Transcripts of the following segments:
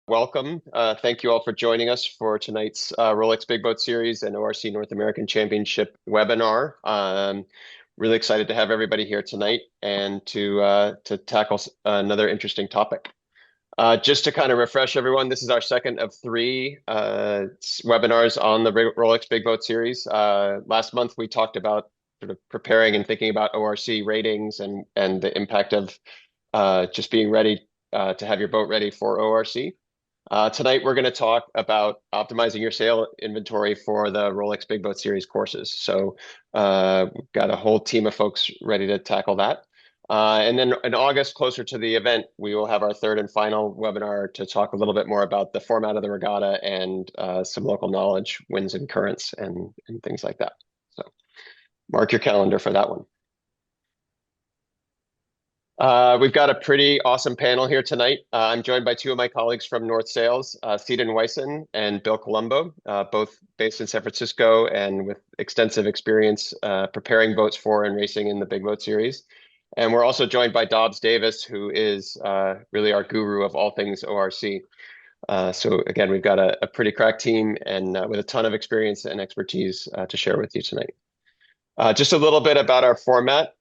Welcome. Thank you all for joining us for tonight's Rolex Big Boat Series and ORC North American Championship webinar. Really excited to have everybody here tonight and to tackle another interesting topic. Just to kind of refresh everyone, this is our second of three webinars on the Rolex Big Boat Series. Last month we talked about sort of preparing and thinking about ORC ratings and the impact of just being ready to have your boat ready for ORC. Tonight, we're going to talk about optimizing your sail inventory for the Rolex Big Boat Series courses. So we've got a whole team of folks ready to tackle that. And then in August, closer to the event, we will have our third and final webinar to talk a little bit more about the format of the regatta and some local knowledge, winds and currents, and things like that. So mark your calendar for that one. We've got a pretty awesome panel here tonight. I'm joined by two of my colleagues from North Sails, Theodon Wyson and Bill Colombo, both based in San Francisco and with extensive experience preparing boats for and racing in the Big Boat Series. And we're also joined by Dobbs Davis, who is really our guru of all things ORC. So again, we've got a pretty crack team and with a ton of experience and expertise to share with you tonight. Just a little bit about our format.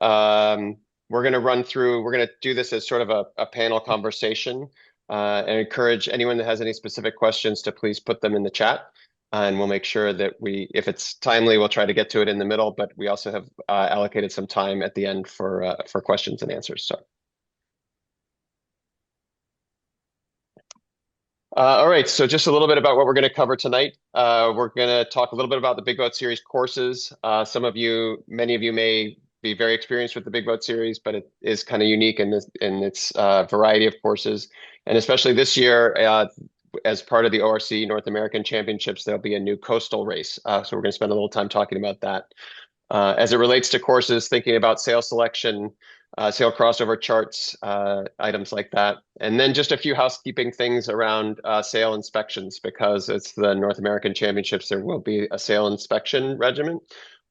We're going to do this as sort of a panel conversation and encourage anyone that has any specific questions to please put them in the chat. And we'll make sure that if it's timely, we'll try to get to it in the middle, but we also have allocated some time at the end for questions and answers. So. All right, so just a little bit about what we're going to cover tonight. We're going to talk a little bit about the Big Boat Series courses. Many of you may be very experienced with the Big Boat Series, but it is kind of unique in its variety of courses. And especially this year, as part of the ORC North American Championships, there'll be a new coastal race. So we're going to spend a little time talking about that. As it relates to courses, thinking about sail selection, sail crossover charts, items like that. And then just a few housekeeping things around sail inspections, because it's the North American Championships, there will be a sail inspection regimen.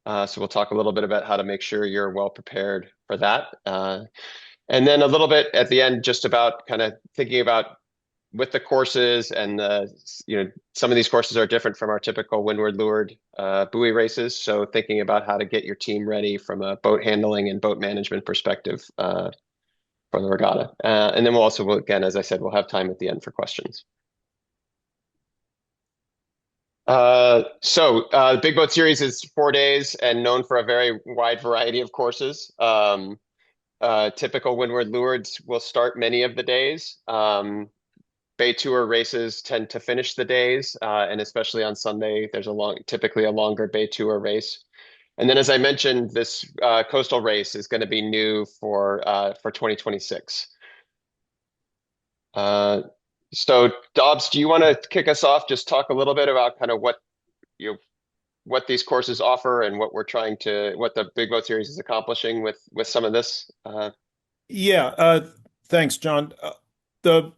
So we'll talk a little bit about how to make sure you're well prepared for that. And then a little bit at the end, just about kind of thinking about with the courses and some of these courses are different from our typical windward leeward buoy races. So thinking about how to get your team ready from a boat handling and boat management perspective for the regatta. And then again, as I said, we'll have time at the end for questions. The Big Boat Series is 4 days and known for a very wide variety of courses. Typical windward lewards will start many of the days. Bay Tour races tend to finish the days, and especially on Sunday, there's typically a longer Bay Tour race. And then, as I mentioned, this coastal race is going to be new for 2026. So, Dobbs, do you want to kick us off? Just talk a little bit about kind of what these courses offer and what the Big Boat Series is accomplishing with some of this. Thanks, John. The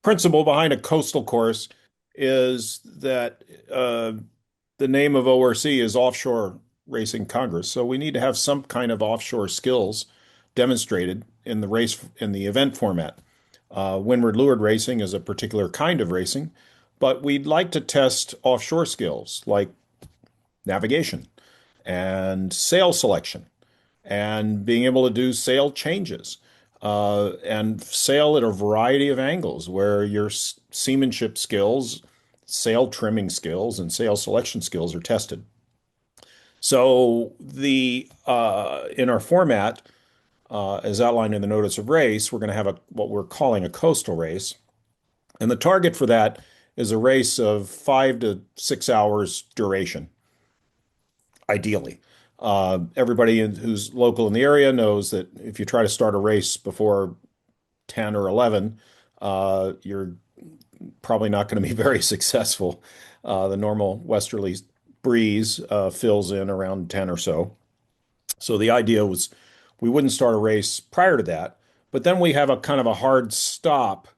principle behind a coastal course is that the name of ORC is Offshore Racing Congress. So we need to have some kind of offshore skills demonstrated in the event format. Windward leeward racing is a particular kind of racing, but we'd like to test offshore skills like navigation and sail selection and being able to do sail changes and sail at a variety of angles where your seamanship skills, sail trimming skills, and sail selection skills are tested. So in our format, as outlined in the notice of race, we're going to have what we're calling a coastal race. And the target for that is a race of 5 to 6 hours duration, ideally. Everybody who's local in the area knows that if you try to start a race before 10 or 11, you're probably not going to be very successful. The normal westerly breeze fills in around 10 or so. So the idea was we wouldn't start a race prior to that, but then we have a kind of a hard stop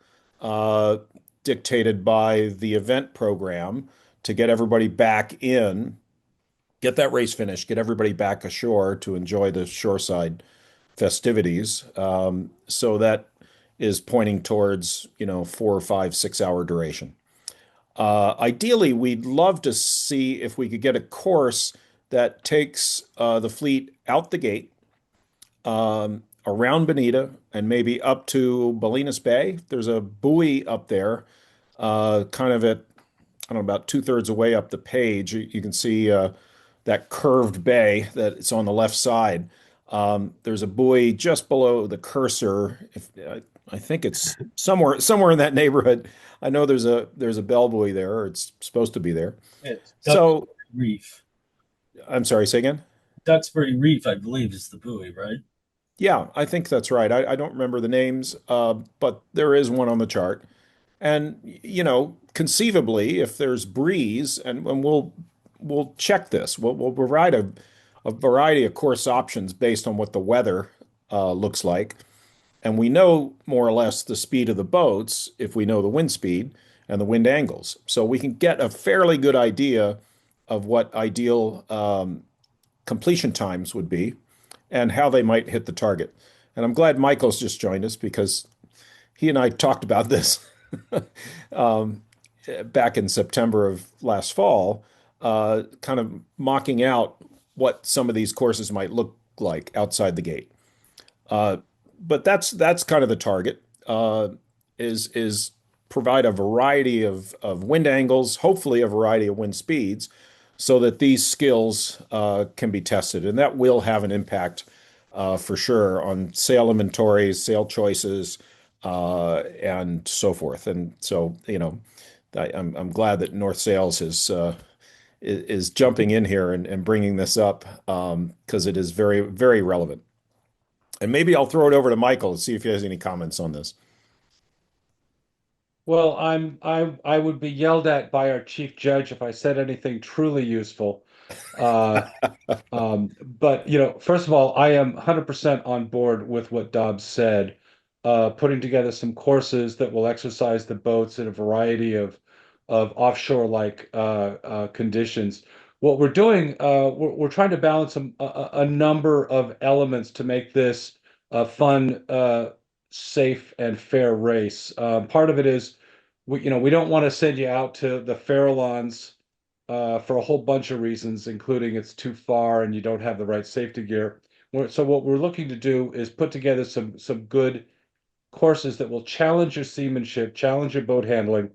dictated by the event program to get everybody back in, get that race finished, get everybody back ashore to enjoy the shoreside festivities, so that is pointing towards, 4 or 5, 6 hour duration. Ideally, we'd love to see if we could get a course that takes the fleet out the gate, around Bonita, and maybe up to Bolinas Bay. There's a buoy up there, kind of at, I don't know, about 2/3 away up the page. You can see that curved bay that it's on the left side. There's a buoy just below the cursor. I think it's somewhere in that neighborhood. I know there's a bell buoy there, or it's supposed to be there. It's Duxbury So Reef. I'm sorry, say again? Duxbury Reef, I believe, is the buoy, right? Yeah, I think that's right. I don't remember the names, but there is one on the chart. And conceivably, if there's breeze, and we'll check this. We'll provide a variety of course options based on what the weather looks like. And we know more or less the speed of the boats if we know the wind speed and the wind angles. So we can get a fairly good idea of what ideal completion times would be and how they might hit the target. And I'm glad Michael's just joined us because he and I talked about this um, back in September of last fall, kind of mocking out what some of these courses might look like outside the gate. Uh, but that's kind of the target, is provide a variety of wind angles, hopefully a variety of wind speeds, so that these skills can be tested, and that will have an impact for sure on sail inventories, sail choices, and so forth. And so, I'm glad that North Sails is jumping in here and bringing this up, because it is very, very relevant. And maybe I'll throw it over to Michael and see if he has any comments on this. Well, I would be yelled at by our chief judge if I said anything truly useful. Uh, but first of all, I am 100% on board with what Dobbs said. Putting together some courses that will exercise the boats in a variety of offshore like conditions. What we're doing, we're trying to balance a number of elements to make this a fun, safe, and fair race. Part of it is we don't want to send you out to the Farallones for a whole bunch of reasons, including it's too far and you don't have the right safety gear. So what we're looking to do is put together some good courses that will challenge your seamanship, challenge your boat handling,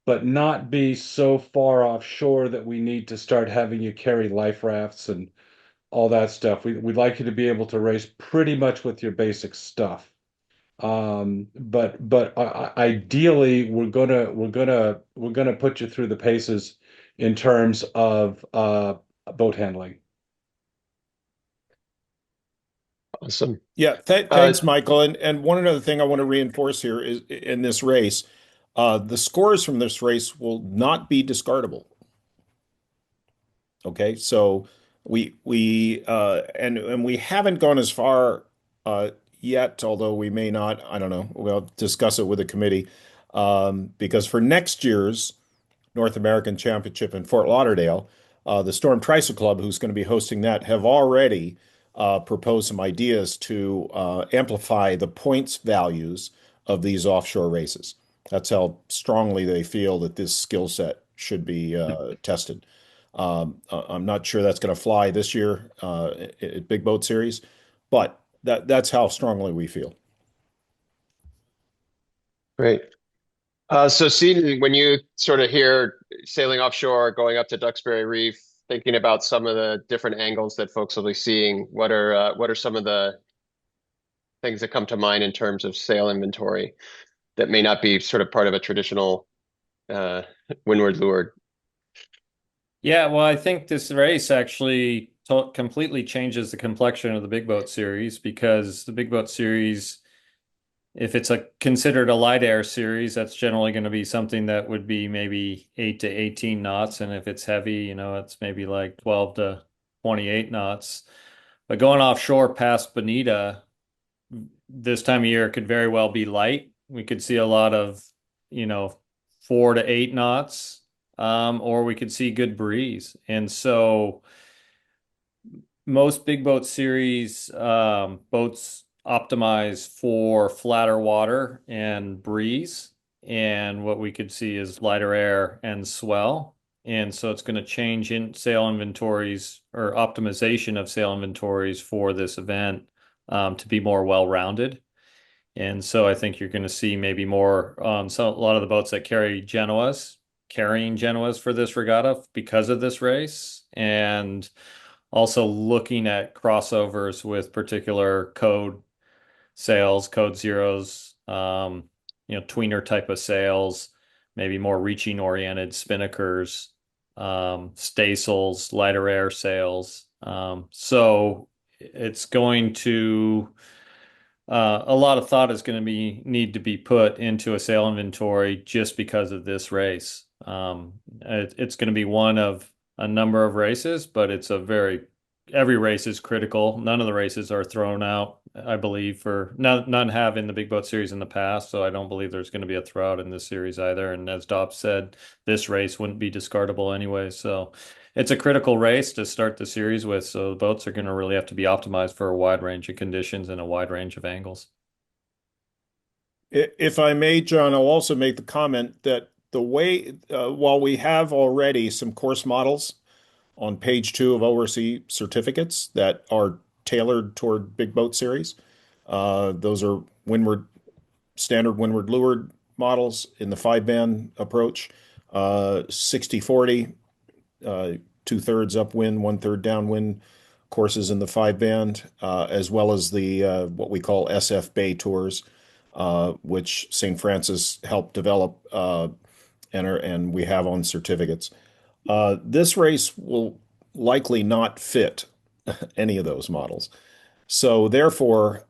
but not be so far offshore that we need to start having you carry life rafts and all that stuff. We'd like you to be able to race pretty much with your basic stuff. But ideally, we're gonna put you through the paces in terms of boat handling. Awesome. Yeah, Uh, thanks, Michael. And one other thing I want to reinforce here is in this race, the scores from this race will not be discardable. Okay, so and we haven't gone as far yet, although we may not. I don't know. We'll discuss it with the committee, because for next year's North American Championship in Fort Lauderdale, the Storm Tricycle Club, who's going to be hosting that, have already proposed some ideas to amplify the points values of these offshore races. That's how strongly they feel that this skill set should be tested. I'm not sure that's going to fly this year at Big Boat Series, but that's how strongly we feel. Great. So, Seaton, when you sort of hear sailing offshore, going up to Duxbury Reef, thinking about some of the different angles that folks will be seeing, what are some of the things that come to mind in terms of sail inventory that may not be sort of part of a traditional uh, windward lured? Yeah, well, I think this race actually completely changes the complexion of the big boat series because the big boat series, if it's considered a light air series, that's generally going to be something that would be maybe 8 to 18 knots, and if it's heavy, it's maybe like 12 to 28 knots. But going offshore past Bonita this time of year could very well be light. We could see a lot of, 4 to 8 knots, or we could see good breeze. And so most big boat series boats optimize for flatter water and breeze. And what we could see is lighter air and swell. And so it's going to change in sail inventories or optimization of sail inventories for this event to be more well-rounded. And so I think you're going to see maybe more so a lot of the boats that carrying Genoas for this regatta because of this race, and also looking at crossovers with particular code sails, code zeros, tweener type of sails, maybe more reaching oriented spinnakers, staysails, lighter air sails. So it's going to a lot of thought is going to need to be put into a sail inventory just because of this race. It's going to be one of a number of races, but every race is critical. None of the races are thrown out, I believe, for none have in the Big Boat Series in the past. So I don't believe there's going to be a throwout in this series either. And as Dob said, this race wouldn't be discardable anyway. So it's a critical race to start the series with. So the boats are going to really have to be optimized for a wide range of conditions and a wide range of angles. If I may, John, I'll also make the comment that while we have already some course models on page 2 of ORC certificates that are tailored toward Big Boat Series, those are standard windward leeward models in the 5-band approach, 60-40, 2/3 upwind, 1/3 downwind courses in the 5-band, as well as the what we call SF Bay tours, which St. Francis helped develop and we have on certificates. This race will likely not fit any of those models. So therefore,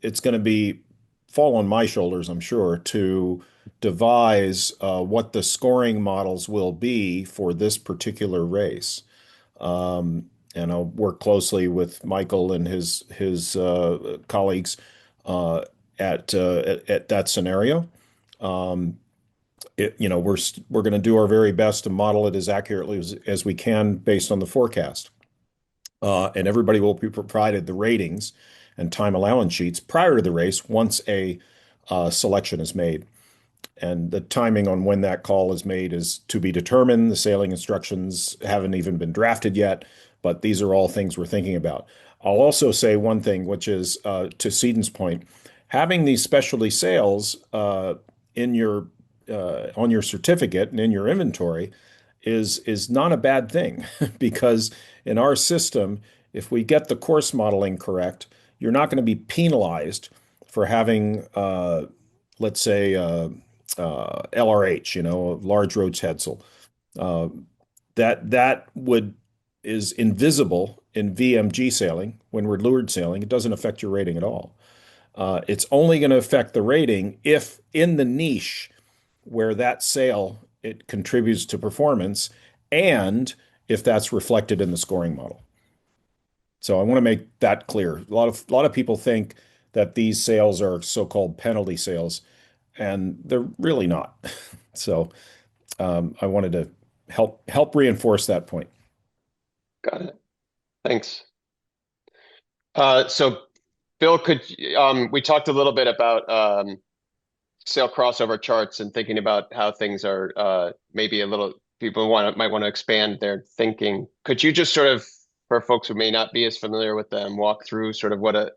it's going to fall on my shoulders, I'm sure, to devise what the scoring models will be for this particular race. And I'll work closely with Michael and his colleagues at that scenario. We're going to do our very best to model it as accurately as we can based on the forecast. And everybody will be provided the ratings and time allowance sheets prior to the race once a selection is made. And the timing on when that call is made is to be determined. The sailing instructions haven't even been drafted yet, but these are all things we're thinking about. I'll also say one thing, which is to Seaton's point, having these specialty sails in your on your certificate and in your inventory is not a bad thing because in our system, if we get the course modeling correct, you're not going to be penalized for having, let's say, LRH, large roach headsail. That is invisible in VMG sailing, windward leeward sailing. It doesn't affect your rating at all. It's only going to affect the rating if in the niche where that sail it contributes to performance, and if that's reflected in the scoring model. So I want to make that clear. A lot of people think that these sails are so-called penalty sails, and they're really not. So I wanted to help reinforce that point. Got it. Thanks. So Bill, we talked a little bit about sail crossover charts and thinking about how things are maybe people might want to expand their thinking. Could you just sort of, for folks who may not be as familiar with them, walk through sort of what a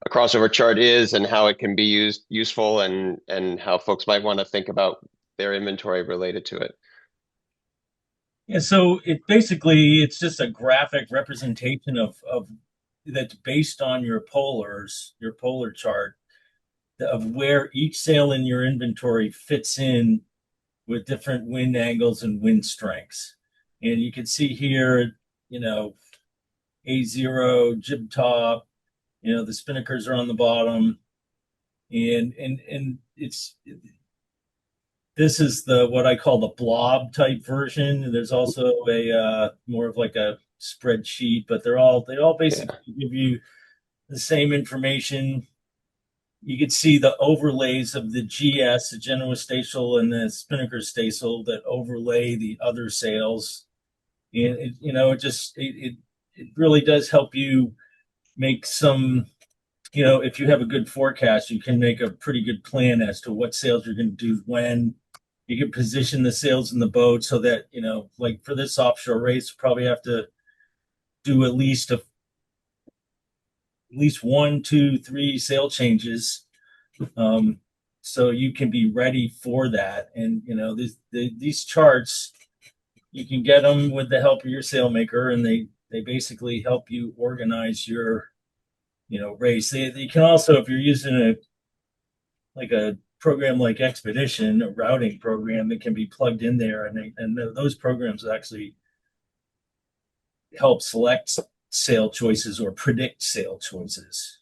crossover chart is and how it can be useful and how folks might want to think about their inventory related to it? Yeah, so it's just a graphic representation of that's based on your polar chart of where each sail in your inventory fits in with different wind angles and wind strengths. And you can see here, A0, jib top, the spinnakers are on the bottom. And this is what I call the blob type version. There's also a more of like a spreadsheet, but they all basically give you the same information. You could see the overlays of the GS, the Genoa Staysail, and the Spinnaker Staysail that overlay the other sails. And it really does help you make some if you have a good forecast, you can make a pretty good plan as to what sails you're going to do when. You can position the sails in the boat so that, like for this offshore race, you probably have to do at least one, two, three sail changes. So you can be ready for that. And, these charts, you can get them with the help of your sailmaker, and they basically help you organize your, race. They can also, if you're using a program like Expedition, a routing program that can be plugged in there, and those programs actually help select sail choices or predict sail choices.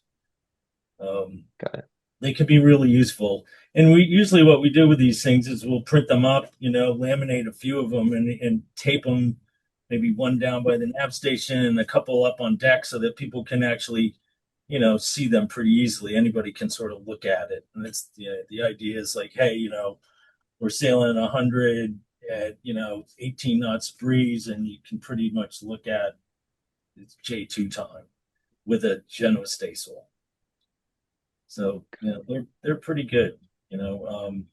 Got it. They can be really useful. And what we do with these things is we'll print them up, laminate a few of them and tape them, maybe one down by the nav station and a couple up on deck so that people can actually, see them pretty easily. Anybody can sort of look at it. And it's the idea is like, hey, we're sailing 100 at, 18 knots breeze, and you can pretty much look at it's J2 time with a Genoa staysail. So they're pretty good, and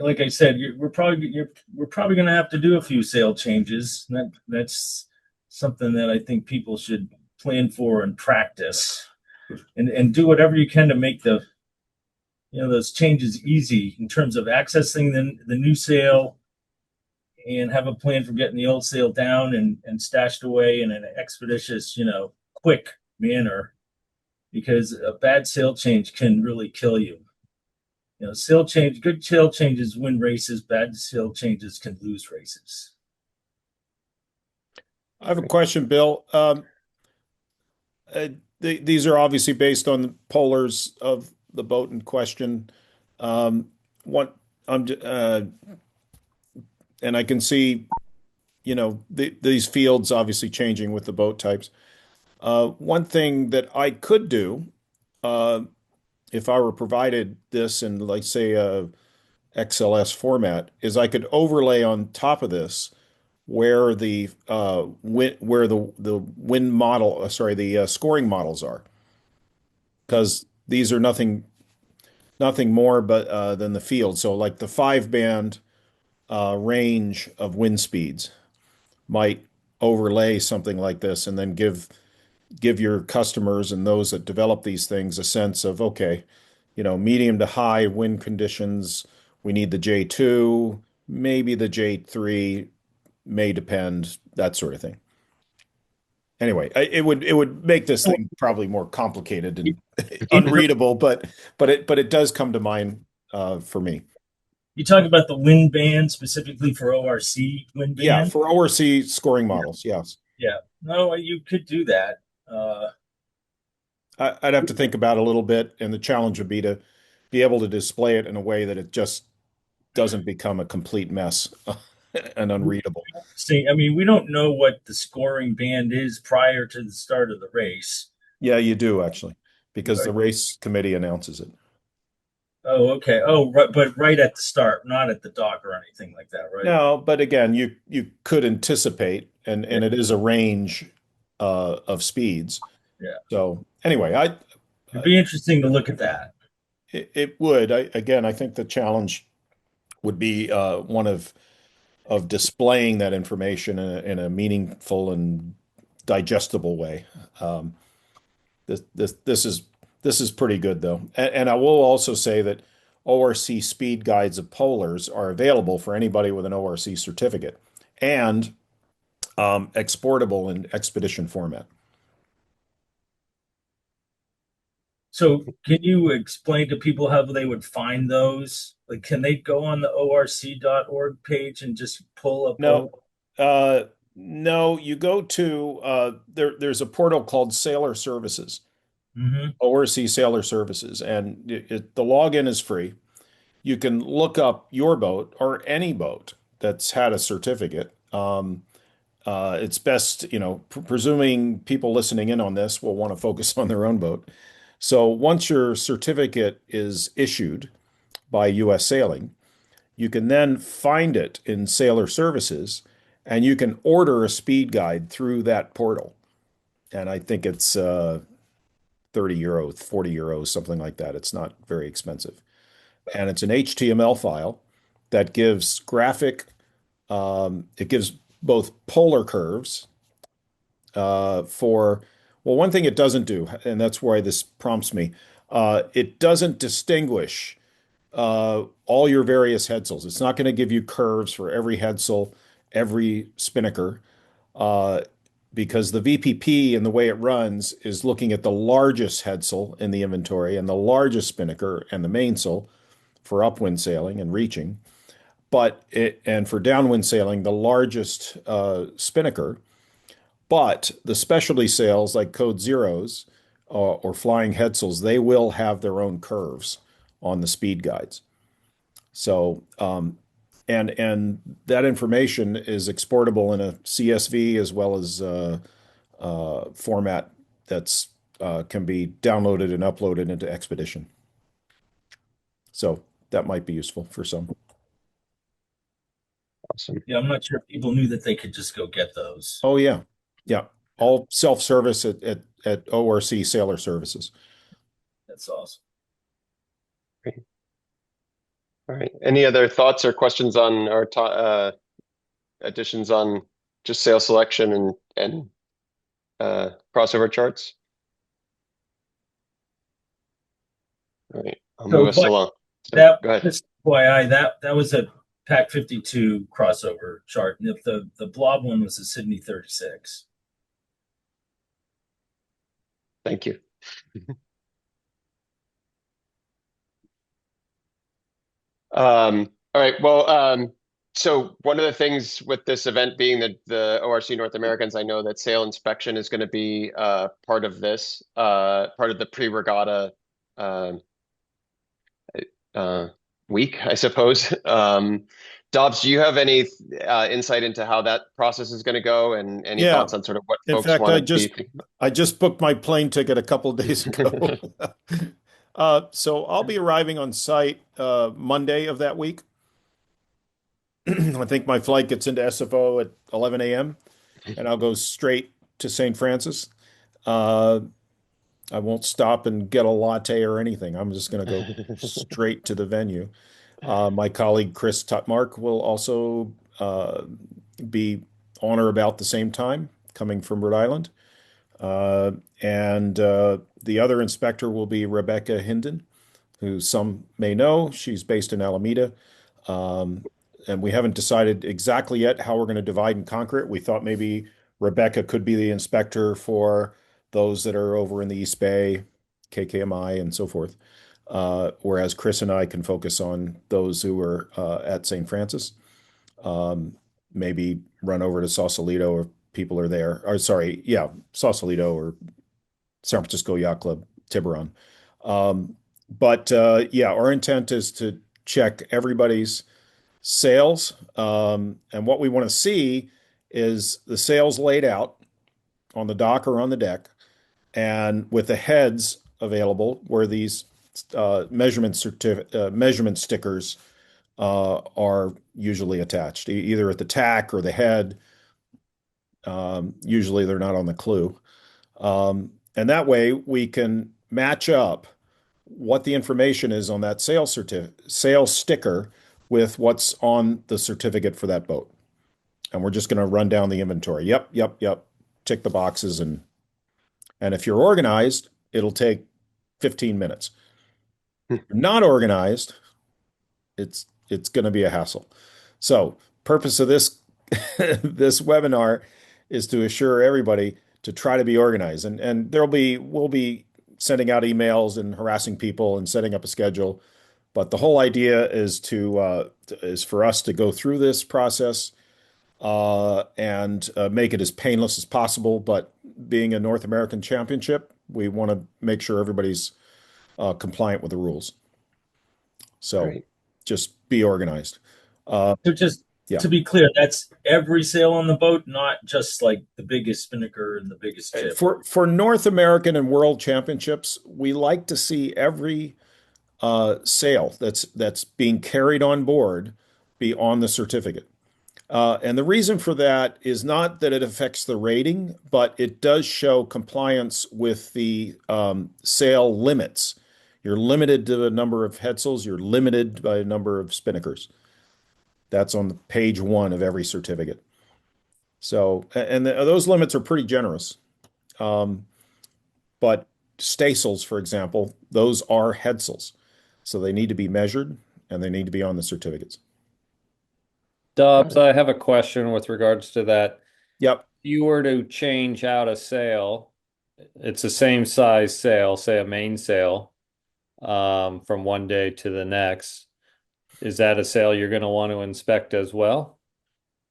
like I said, we're probably going to have to do a few sail changes. That's something that I think people should plan for and practice, and do whatever you can to make those changes easy in terms of accessing the new sail, and have a plan for getting the old sail down and stashed away in an expeditious, quick manner. Because a bad sail change can really kill you. Good sail changes win races, bad sail changes can lose races. I have a question, Bill. These are obviously based on the polars of the boat in question. What I'm and I can see, these fields obviously changing with the boat types. One thing that I could do, if I were provided this in, like, say, a XLS format, is I could overlay on top of this where the wind model, the scoring models are, because these are nothing more but than the field. So, like the 5-band range of wind speeds might overlay something like this, and then give your customers and those that develop these things a sense of, okay, medium to high wind conditions, we need the J2, maybe the J3, may depend, that sort of thing. Anyway, it would make this thing probably more complicated and unreadable, but it does come to mind for me. You talk about the wind band specifically for ORC wind band? Yeah, for ORC scoring models, yes. Yeah. No, you could do that. I'd have to think about it a little bit, and the challenge would be to be able to display it in a way that it just doesn't become a complete mess and unreadable. See, I mean, we don't know what the scoring band is prior to the start of the race. Yeah, you do actually, because the race committee announces it. Oh, okay. Oh, right, but right at the start, not at the dock or anything like that, right? No, but again, you could anticipate, and it is a range of speeds. Yeah. So anyway, it'd be interesting to look at that. It would. I think the challenge would be one of displaying that information in a meaningful and digestible way. This is pretty good though, and I will also say that ORC speed guides of polars are available for anybody with an ORC certificate, and exportable in expedition format. So can you explain to people how they would find those? Like, can they go on the orc.org page and just pull up? No, you go to there's a portal called Sailor Services, ORC Sailor Services, and the login is free. You can look up your boat or any boat that's had a certificate. It's best, presuming people listening in on this will want to focus on their own boat. So once your certificate is issued by U.S. Sailing, you can then find it in Sailor Services, and you can order a speed guide through that portal. And I think it's 30 euros, 40 euros, something like that. It's not very expensive. And it's an HTML file that gives it gives both polar curves well, one thing it doesn't do, and that's why this prompts me, it doesn't distinguish all your various headsails. It's not going to give you curves for every headsail, every spinnaker, uh, because the VPP and the way it runs is looking at the largest headsail in the inventory and the largest spinnaker and the mainsail for upwind sailing and reaching, and for downwind sailing, the largest spinnaker. But the specialty sails like Code Zeros or Flying Headsails, they will have their own curves on the speed guides. So, and that information is exportable in a CSV as well as format that's can be downloaded and uploaded into Expedition. So that might be useful for some. Awesome. Yeah, I'm not sure if people knew that they could just go get those. Oh yeah, yeah. All self-service at ORC Sailor Services. That's awesome. Great. All right. Any other thoughts or questions on our additions on just sail selection and crossover charts? All right. I'll move us along. So, That go ahead. just FYI, that was a Pack 52 crossover chart, and if the blob one was a Sydney 36. Thank you. All right. Well, so one of the things with this event being the ORC North Americans, I know that sail inspection is going to be part of this, part of the pre-regatta week, I suppose. Dobbs, do you have any insight into how that process is going to go, and any thoughts on sort of what In folks fact, want to be thinking? I just booked my plane ticket a couple of days ago. So I'll be arriving on site Monday of that week. I think my flight gets into SFO at 11 a.m. and I'll go straight to St. Francis. I won't stop and get a latte or anything. I'm just going to go straight to the venue. My colleague Chris Tutmark will also be on or about the same time, coming from Rhode Island. And the other inspector will be Rebecca Hinden, who some may know. She's based in Alameda. And we haven't decided exactly yet how we're going to divide and conquer it. We thought maybe Rebecca could be the inspector for those that are over in the East Bay, KKMI, and so forth. Whereas Chris and I can focus on those who are at St. Francis. Maybe run over to Sausalito if people are there. Or sorry, yeah, Sausalito or San Francisco Yacht Club, Tiburon. Yeah, our intent is to check everybody's sails. And what we want to see is the sails laid out on the dock or on the deck, and with the heads available where these measurement stickers are usually attached, either at the tack or the head. Usually they're not on the clue. And that way we can match up what the information is on that sale sticker with what's on the certificate for that boat. And we're just going to run down the inventory. Yep, yep, yep. Tick the boxes, and if you're organized, it'll take 15 minutes. If you're not organized, it's going to be a hassle. So, purpose of this this webinar is to assure everybody to try to be organized, and we'll be sending out emails and harassing people and setting up a schedule. But the whole idea is for us to go through this process and make it as painless as possible. But being a North American Championship, we want to make sure everybody's compliant with the rules. So just be organized. So just to be clear, that's every sail on the boat, not just like the biggest spinnaker and the biggest tip. For North American and World Championships, we like to see every sail that's being carried on board be on the certificate. And the reason for that is not that it affects the rating, but it does show compliance with the sail limits. You're limited to the number of headsails, you're limited by a number of spinnakers. That's on page 1 of every certificate. So, and those limits are pretty generous. But Staysails, for example, those are headsails. So they need to be measured and they need to be on the certificates. Dobbs, I have a question with regards to that. Yep. If you were to change out a sail, it's the same size sail, say a mainsail, from one day to the next. Is that a sail you're going to want to inspect as well?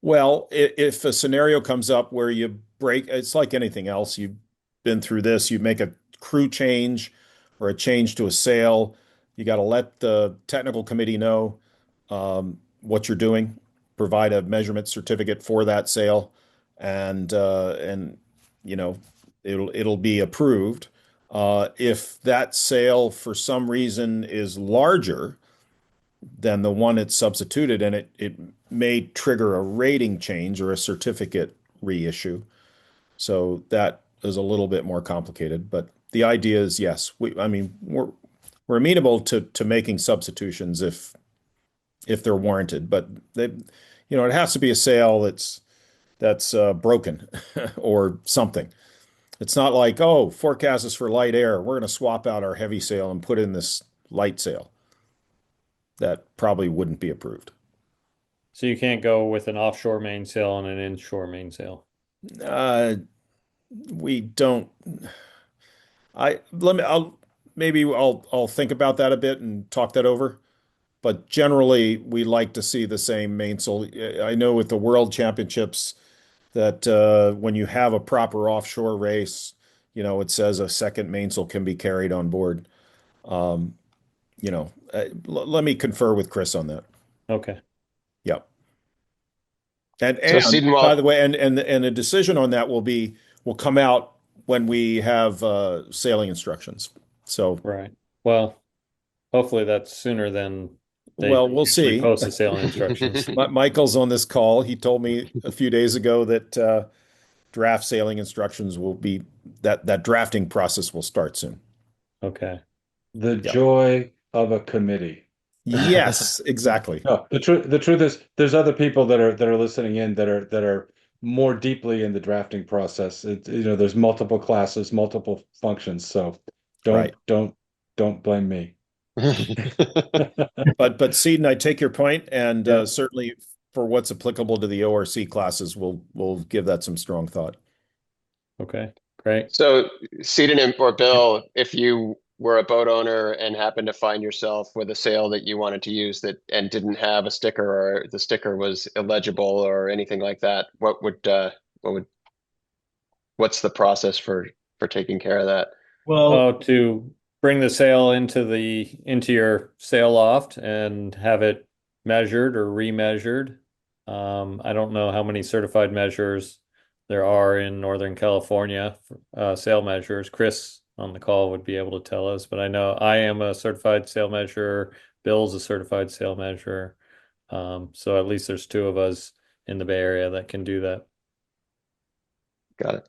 Well, if a scenario comes up where you break, it's like anything else. You've been through this, you make a crew change or a change to a sail. You got to let the technical committee know what you're doing, provide a measurement certificate for that sail, and you know it'll be approved. If that sail for some reason is larger than the one it's substituted, and it may trigger a rating change or a certificate reissue. So that is a little bit more complicated, but the idea is yes, I mean we're amenable to making substitutions if they're warranted, but it has to be a sail that's broken or something. It's not like, oh, forecast is for light air. We're going to swap out our heavy sail and put in this light sail. That probably wouldn't be approved. So you can't go with an offshore mainsail and an inshore mainsail. Uh, we don't. I'll think about that a bit and talk that over. But generally, we like to see the same mainsail. I know with the World Championships that when you have a proper offshore race, it says a second mainsail can be carried on board. Let me confer with Chris on that. Okay. Yep. And So and by the way, and a decision on that will come out when we have sailing instructions. So Right. Well, hopefully that's sooner than they we'll see. post the sailing instructions. Michael's on this call. He told me a few days ago that draft sailing instructions will be that drafting process will start soon. Okay. The joy of a committee. Yes, exactly. No, the truth is there's other people that are listening in that are more deeply in the drafting process. There's multiple classes, multiple functions. So don't blame me. But Seton, I take your point, and certainly for what's applicable to the ORC classes, we'll give that some strong thought. Okay, great. So, Seton or Bill, if you were a boat owner and happened to find yourself with a sail that you wanted to use that and didn't have a sticker, or the sticker was illegible or anything like that, what's the process for taking care of that? Well, to bring the sail into your sail loft and have it measured or remeasured. I don't know how many certified measures there are in Northern California, sail measures. Chris on the call would be able to tell us, but I know I am a certified sail measurer. Bill's a certified sail measurer. So at least there's two of us in the Bay Area that can do that. Got it.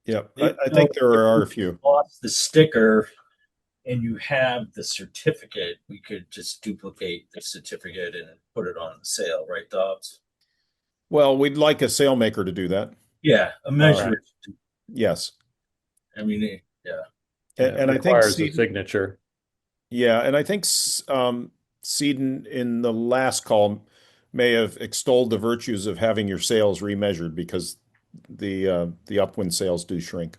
Yep. I think there are a few. Lost the sticker and you have the certificate, we could just duplicate the certificate and put it on the sail, right, Dobbs? Well, we'd like a sailmaker to do that. Yeah, a measure. Yes. I mean, yeah. And I think requires a signature. Yeah, and I think Seton in the last call may have extolled the virtues of having your sails remeasured because the upwind sails do shrink.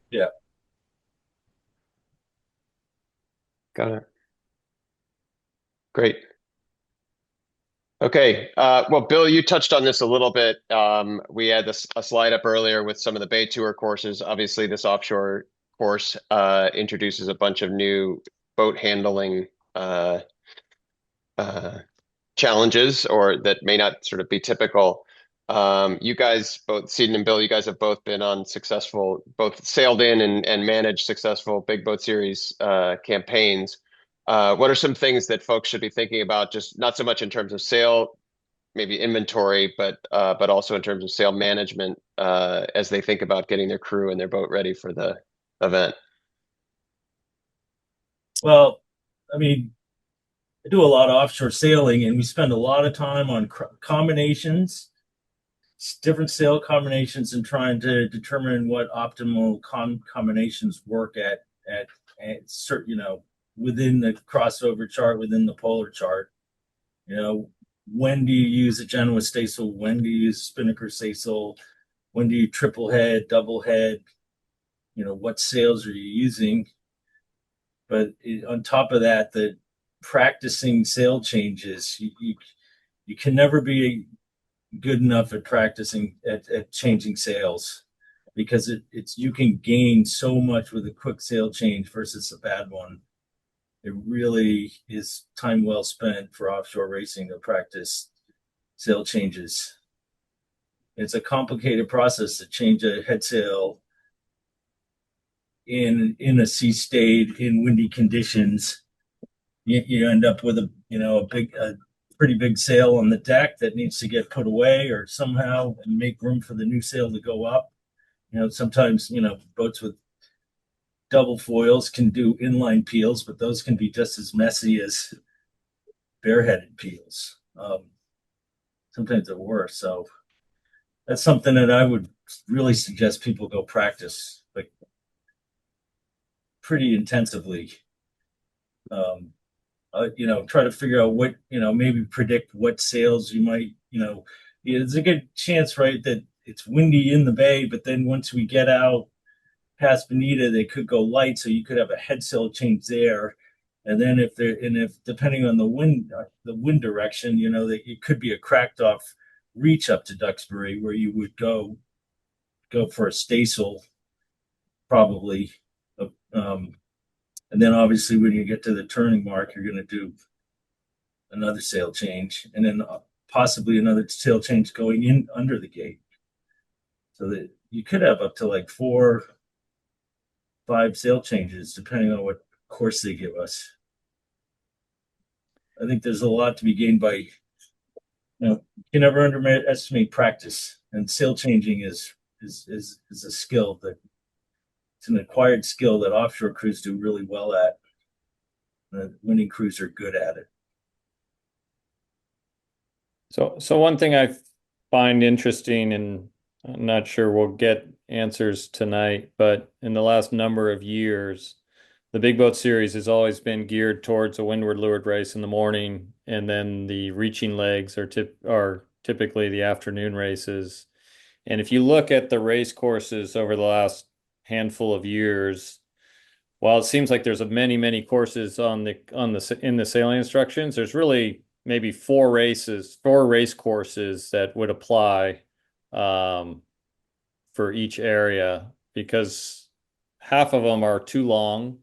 Yeah. Got it. Great. Okay. Well, Bill, you touched on this a little bit. We had a slide up earlier with some of the Bay Tour courses. Obviously, this offshore course introduces a bunch of new boat handling challenges, or that may not sort of be typical. You guys, both Seton and Bill, you guys have both been on both sailed in and managed successful Big Boat Series campaigns. What are some things that folks should be thinking about, just not so much in terms of sail maybe inventory, but also in terms of sail management as they think about getting their crew and their boat ready for the event? Well, I mean, I do a lot of offshore sailing, and we spend a lot of time on combinations, different sail combinations, and trying to determine what optimal combinations work at certain, within the crossover chart, within the polar chart. When do you use a Genoa staysail? When do you use a spinnaker staysail? When do you triple head, double head? What sails are you using? But on top of that, the practicing sail changes, you can never be good enough at practicing at changing sails, because it's you can gain so much with a quick sail change versus a bad one. It really is time well spent for offshore racing to practice sail changes. It's a complicated process to change a head sail in a sea state in windy conditions. You end up with a pretty big sail on the deck that needs to get put away or somehow and make room for the new sail to go up. Sometimes boats with double foils can do inline peels, but those can be just as messy as bareheaded peels. Sometimes they're worse. So that's something that I would really suggest people go practice, like, pretty intensively. Try to figure out what, maybe predict what sails you might, there's a good chance, right, that it's windy in the bay, but then once we get out past Bonita, they could go light, so you could have a head sail change there. And then if depending on the wind direction, that it could be a cracked off reach up to Duxbury where you would go for a staysail probably. And then obviously when you get to the turning mark, you're going to do another sail change, and then possibly another sail change going in under the gate. So that you could have up to like 4, 5 sail changes, depending on what course they give us. I think there's a lot to be gained by, you can never underestimate practice, and sail changing is a skill that it's an acquired skill that offshore crews do really well at. Winning crews are good at it. So one thing I find interesting, and I'm not sure we'll get answers tonight, but in the last number of years, the Big Boat Series has always been geared towards a windward leeward race in the morning, and then the reaching legs are typically the afternoon races. And if you look at the race courses over the last handful of years, while it seems like there's many courses in the sailing instructions, there's really maybe 4 race courses that would apply for each area, because half of them are too long.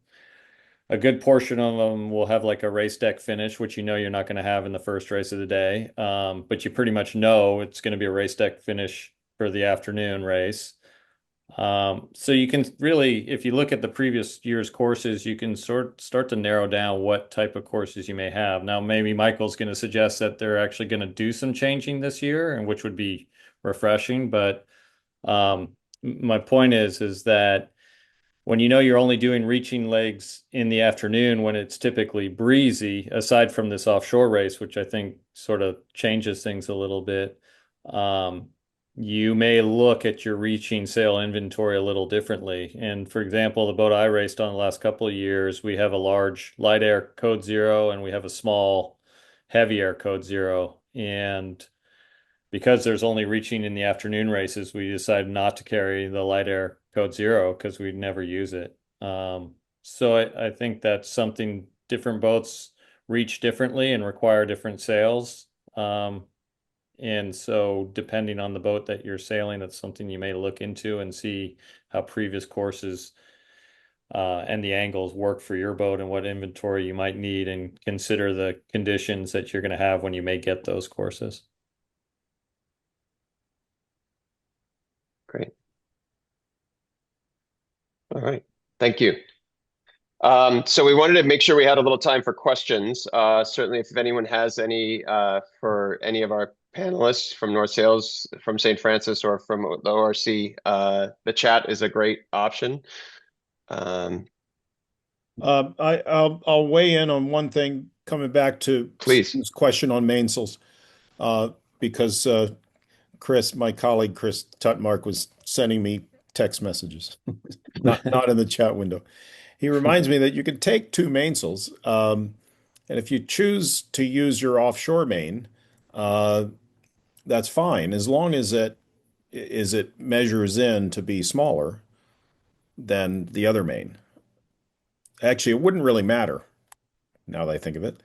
A good portion of them will have like a race deck finish, which you're not going to have in the first race of the day. But you pretty much know it's going to be a race deck finish for the afternoon race. So you can really, if you look at the previous year's courses, you can start to narrow down what type of courses you may have. Now, maybe Michael's going to suggest that they're actually going to do some changing this year, and which would be refreshing. But my point is that when you're only doing reaching legs in the afternoon when it's typically breezy, aside from this offshore race, which I think sort of changes things a little bit, you may look at your reaching sail inventory a little differently. And for example, the boat I raced on the last couple of years, we have a large light air code 0 and we have a small heavy air code 0. And because there's only reaching in the afternoon races, we decided not to carry the light air code 0 because we'd never use it. So I think that's something. Different boats reach differently and require different sails. And so depending on the boat that you're sailing, that's something you may look into and see how previous courses and the angles work for your boat and what inventory you might need, and consider the conditions that you're going to have when you may get those courses. Great. All right. Thank you. So we wanted to make sure we had a little time for questions. Certainly, if anyone has any for any of our panelists from North Sails, from St. Francis, or from the ORC, the chat is a great option. I'll weigh in on one thing coming back to Please. Steve's question on mainsails, because Chris, my colleague Chris Tutmark, was sending me text messages, not in the chat window. He reminds me that you can take two mainsails, and if you choose to use your offshore main, that's fine, as long as it measures in to be smaller than the other main. Actually, it wouldn't really matter now that I think of it.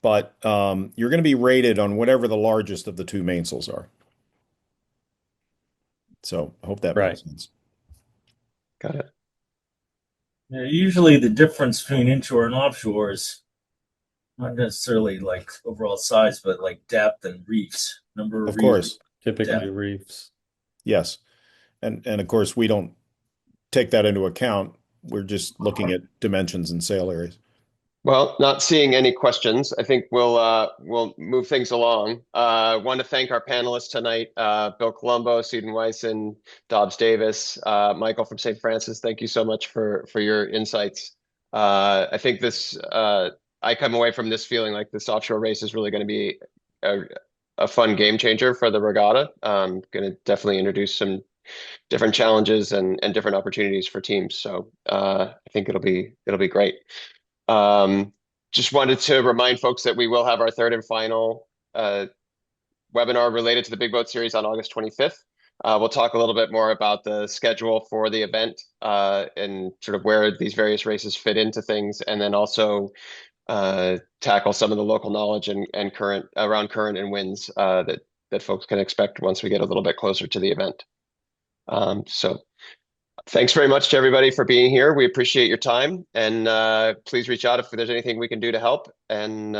But you're going to be rated on whatever the largest of the two mainsails are. So I hope that makes sense. Got it. Yeah, usually the difference between inshore and offshore is not necessarily like overall size, but like depth and reefs, number of Of reefs. course. Typically Yeah. reefs. Yes. And of course, we don't take that into account. We're just looking at dimensions and sail areas. Well, not seeing any questions, I think we'll move things along. Want to thank our panelists tonight, Bill Colombo, Susan Wyson, Dobbs Davis, Michael from St. Francis. Thank you so much for your insights. I think this I come away from this feeling like this offshore race is really going to be a fun game changer for the regatta. Going to definitely introduce some different challenges and different opportunities for teams. So I think it'll be great. Just wanted to remind folks that we will have our third and final webinar related to the Big Boat Series on August 25th. We'll talk a little bit more about the schedule for the event and sort of where these various races fit into things, and then also tackle some of the local knowledge and current and winds that folks can expect once we get a little bit closer to the event. So thanks very much to everybody for being here. We appreciate your time, and please reach out if there's anything we can do to help. And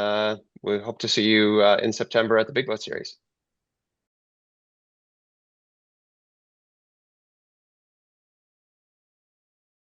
we hope to see you in September at the Big Boat Series.